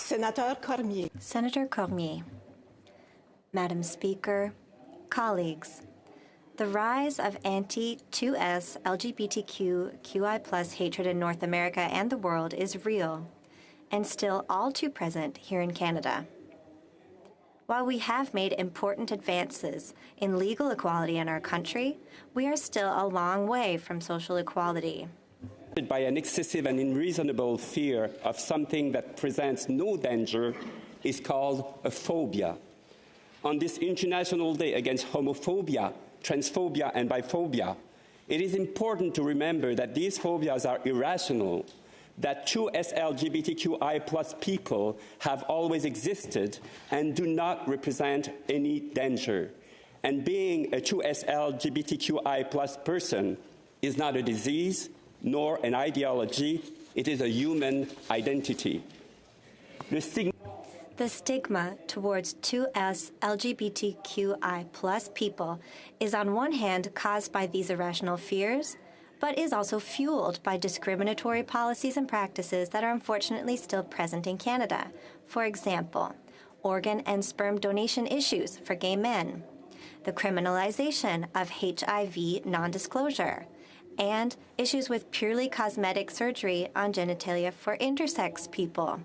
Senator Cormier. Senator Cormier. Madam Speaker, colleagues, the rise of anti-2S LGBTQI+ hatred in North America and the world is real and still all too present here in Canada. While we have made important advances in legal equality in our country, we are still a long way from social equality. By an excessive and unreasonable fear of something that presents no danger is called a phobia. On this International Day against homophobia, transphobia, and biphobia, it is important to remember that these phobias are irrational, that true LGBTQI+ people have always existed and do not represent any danger. And being a true LGBTQI+ person is not a disease nor an ideology, it is a human identity. The stigma towards 2S LGBTQI+ people is on one hand caused by these irrational fears, but is also fueled by discriminatory policies and practices that are unfortunately still present in Canada. For example, organ and sperm donation issues for gay men, the criminalization of HIV non-disclosure, and issues with purely cosmetic surgery on genitalia for intersex people,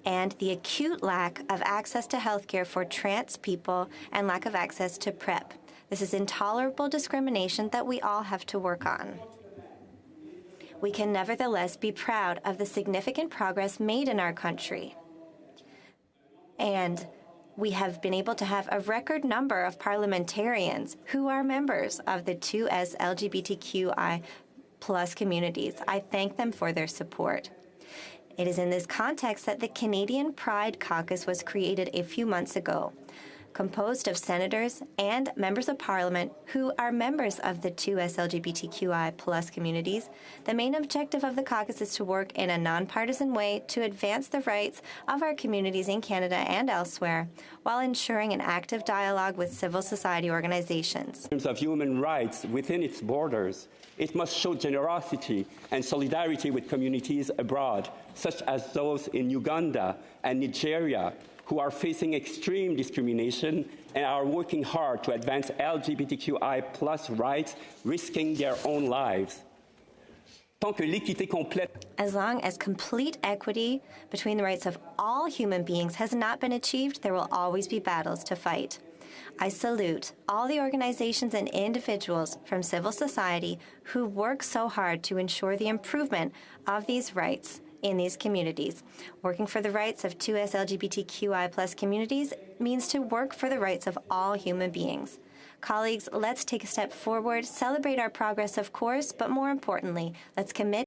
and the acute lack of access to healthcare for trans people and lack of access to PrEP. This is intolerable discrimination that we all have to work on. We can nevertheless be proud of the significant progress made in our country. And we have been able to have a record number of parliamentarians who are members of the 2S LGBTQI+ communities. I thank them for their support. It is in this context that the Canadian Pride Caucus was created a few months ago, composed of senators and members of parliament who are members of the 2S LGBTQI+ communities. The main objective of the caucus is to work in a nonpartisan way to advance the rights of our communities in Canada and elsewhere, while ensuring an active dialogue with civil society organizations. In terms of human rights within its borders, it must show generosity and solidarity with communities abroad, such as those in Uganda and Nigeria, who are facing extreme discrimination and are working hard to advance LGBTQI+ rights, risking their own lives. As long as complete equity between the rights of all human beings has not been achieved, there will always be battles to fight. I salute all the organizations and individuals from civil society who work so hard to ensure the improvement of these rights in these communities. Working for the rights of 2S LGBTQI+ communities means to work for the rights of all human beings. Colleagues, let's take a step forward, celebrate our progress, of course, but more importantly, let's commit